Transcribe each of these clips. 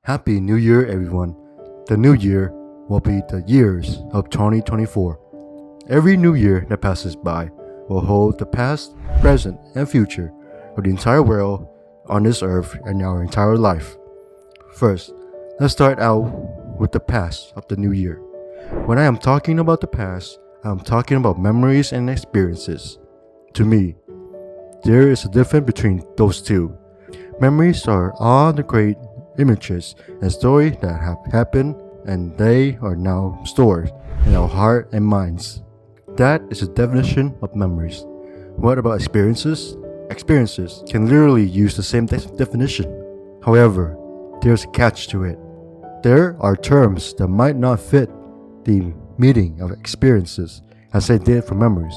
Happy New Year, everyone. The new year will be the years of 2024. Every new year that passes by will hold the past, present, and future of the entire world on this earth and our entire life. First, let's start out with the past of the new year. When I am talking about the past, I am talking about memories and experiences. To me, there is a difference between those two. Memories are all the great images and stories that have happened, and they are now stored in our heart and minds. That is the definition of memories. What about experiences? Experiences can literally use the same definition. However, there's a catch to it. There are terms that might not fit the meaning of experiences as they did for memories.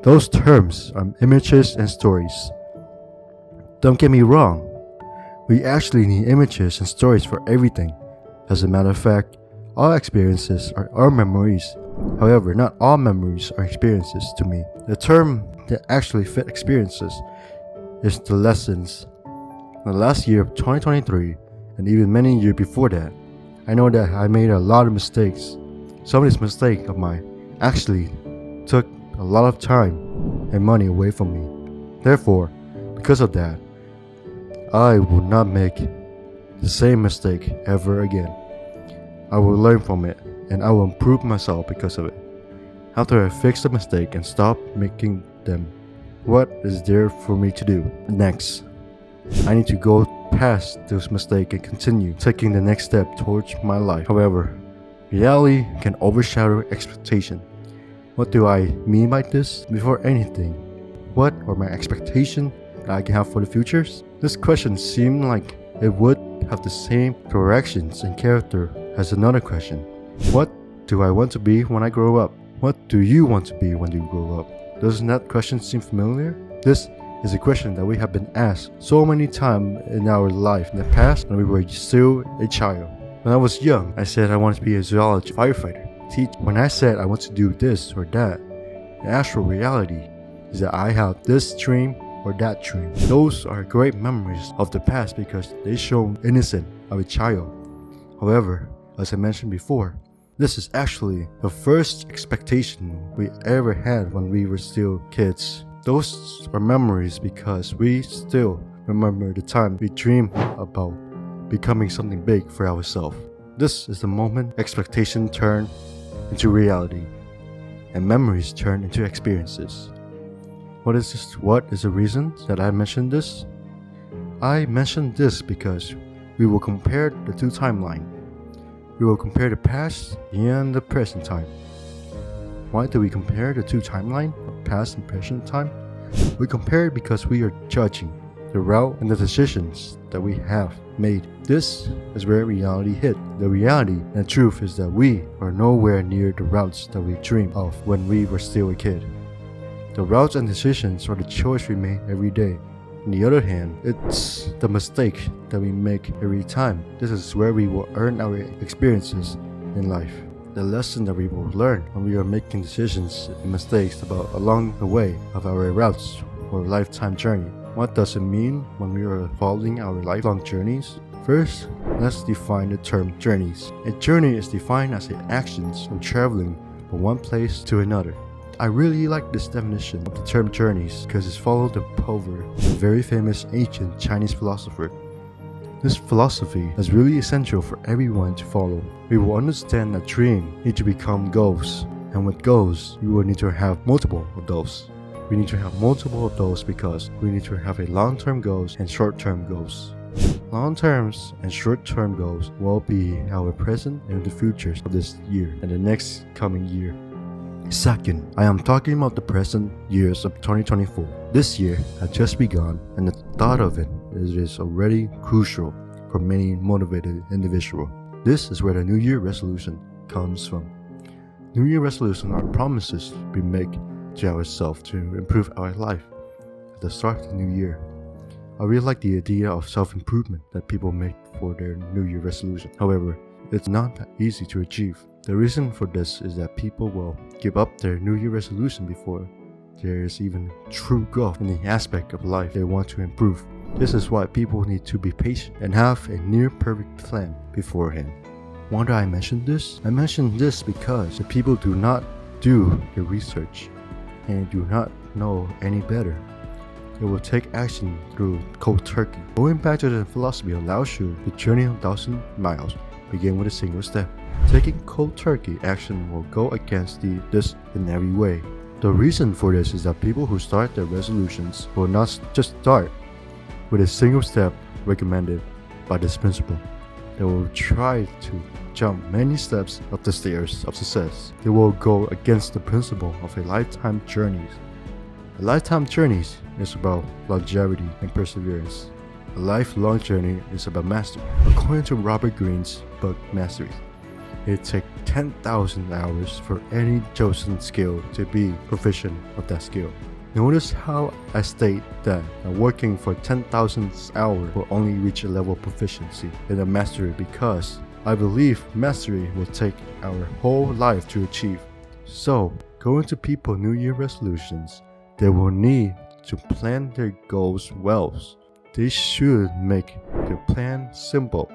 Those terms are images and stories. Don't get me wrong, we actually need images and stories for everything. As a matter of fact, all experiences are our memories. However, not all memories are experiences to me. The term that actually fit experiences is the lessons. In the last year of 2023, and even many years before that, I know that I made a lot of mistakes. Some of these mistakes of mine actually took a lot of time and money away from me. Therefore, because of that, I will not make the same mistake ever again. I will learn from it and I will improve myself because of it. After I fix the mistake and stop making them, what is there for me to do next? I need to go past those mistakes and continue taking the next step towards my life. However, reality can overshadow expectation. What do I mean by this? Before anything, what are my expectations that I can have for the futures? This question seemed like it would have the same corrections and character as another question. What do I want to be when I grow up? What do you want to be when you grow up? Doesn't that question seem familiar? This is a question that we have been asked so many times in our life in the past when we were still a child. When I was young, I said I wanted to be a zoology firefighter, teacher. When I said I want to do this or that, the actual reality is that I have this dream or that dream. Those are great memories of the past because they show innocent of a child. However, as I mentioned before, this is actually the first expectation we ever had when we were still kids. Those are memories because we still remember the time we dreamed about becoming something big for ourselves. This is the moment expectation turned into reality and memories turn into experiences. What is this? What is the reason that I mentioned this? I mentioned this because we will compare the two timelines. We will compare the past and the present time. Why do we compare the two timelines, past and present time? We compare it because we are judging the route and the decisions that we have made. This is where reality hit. The reality and the truth is that we are nowhere near the routes that we dreamed of when we were still a kid. The routes and decisions are the choice we make every day. On the other hand, it's the mistake that we make every time. This is where we will earn our experiences in life. The lesson that we will learn when we are making decisions and mistakes about along the way of our routes or lifetime journey. What does it mean when we are following our lifelong journeys? First, let's define the term journeys. A journey is defined as the actions of traveling from one place to another. I really like this definition of the term journeys because it's followed the proverb of a very famous ancient Chinese philosopher. This philosophy is really essential for everyone to follow. We will understand that dreams need to become goals, and with goals, we will need to have multiple of those. We need to have multiple of those because we need to have a long-term goals and short-term goals. Long-term and short-term goals will be our present and the futures of this year and the next coming year. Second, I am talking about the present years of 2024. This year has just begun and the thought of it is already crucial for many motivated individuals. This is where the New Year resolution comes from. New Year resolutions are promises we make to ourselves to improve our life at the start of the new year. I really like the idea of self-improvement that people make for their New Year resolution. However, it's not that easy to achieve. The reason for this is that people will give up their New Year resolution before there is even true growth in the aspect of life they want to improve. This is why people need to be patient and have a near perfect plan beforehand. Why do I mention this? I mention this because the people do not do the research and do not know any better. They will take action through cold turkey. Going back to the philosophy of Lao Tzu, the journey of 1,000 miles begin with a single step. Taking cold turkey action will go against this in every way. The reason for this is that people who start their resolutions will not just start with a single step recommended by this principle. They will try to jump many steps up the stairs of success. They will go against the principle of a lifetime journey. A lifetime journey is about longevity and perseverance. A lifelong journey is about mastery. According to Robert Greene's book Mastery, it takes 10,000 hours for any chosen skill to be proficient of that skill. Notice how I state that working for 10,000 hours will only reach a level of proficiency in the mastery, because I believe mastery will take our whole life to achieve. So, going to people New Year resolutions, they will need to plan their goals well. They should make their plan simple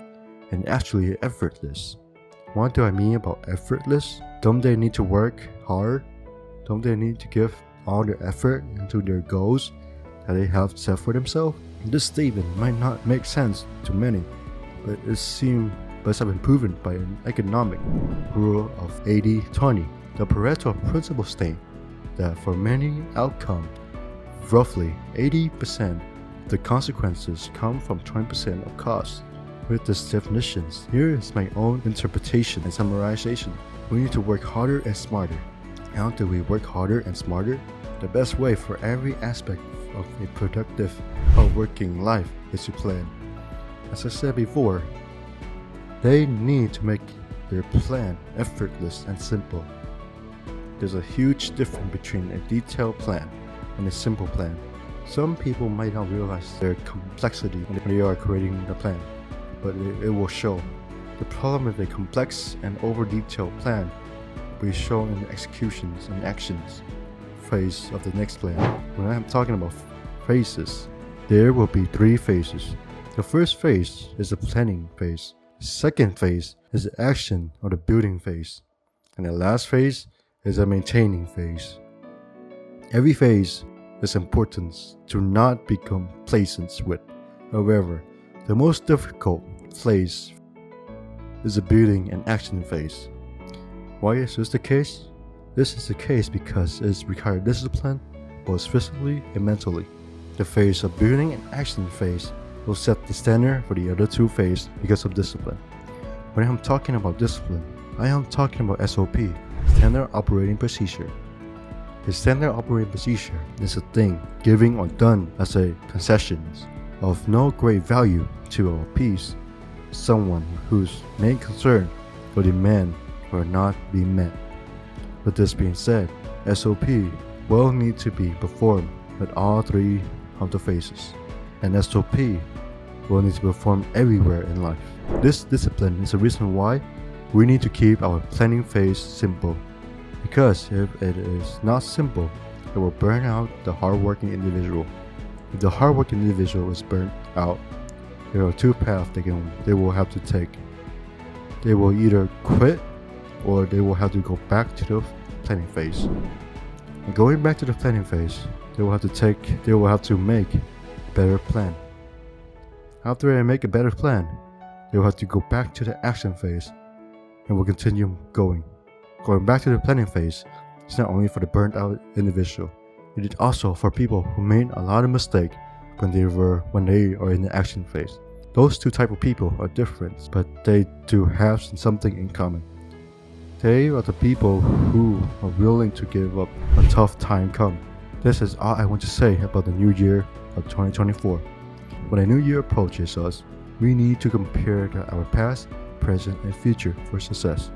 and actually effortless. What do I mean about effortless? Don't they need to work hard? Don't they need to give all their effort into their goals that they have set for themselves? This statement might not make sense to many, but it's been proven by an economic rule of 80-20. The Pareto principle states that for many outcomes, roughly 80% of the consequences come from 20% of costs. With these definitions, here is my own interpretation and summarization. We need to work harder and smarter. How do we work harder and smarter? The best way for every aspect of a productive, hardworking life is to plan. As I said before, they need to make their plan effortless and simple. There's a huge difference between a detailed plan and a simple plan. Some people might not realize their complexity when they are creating the plan, but it will show. The problem with a complex and over-detailed plan will be shown in the executions and actions phase of the next plan. When I'm talking about phases, there will be 3 phases. The first phase is the planning phase. The second phase is the action or the building phase. And the last phase is the maintaining phase. Every phase is important to not become complacent with. However, the most difficult phase is the building and action phase. Why is this the case? This is the case because it requires discipline, both physically and mentally. The phase of building and action phase will set the standard for the other 2 phases because of discipline. When I'm talking about discipline, I am talking about SOP, Standard Operating Procedure. The Standard Operating Procedure is a thing given or done as a concession of no great value to our peace, someone whose main concern or demand will not be met. With this being said, SOP will need to be performed with all 3 of the phases, and SOP will need to be performed everywhere in life. This discipline is the reason why we need to keep our planning phase simple, because if it is not simple, it will burn out the hardworking individual. If the hardworking individual is burnt out, there are 2 paths they will have to take. They will either quit or they will have to go back to the planning phase. And going back to the planning phase, they will have to make a better plan. After they make a better plan, they will have to go back to the action phase and will continue going. Going back to the planning phase is not only for the burnt out individual, it is also for people who made a lot of mistakes when they are in the action phase. Those 2 types of people are different, but they do have something in common. They are the people who are willing to give up when tough time comes. This is all I want to say about the new year of 2024. When a new year approaches us, we need to compare our past, present, and future for success.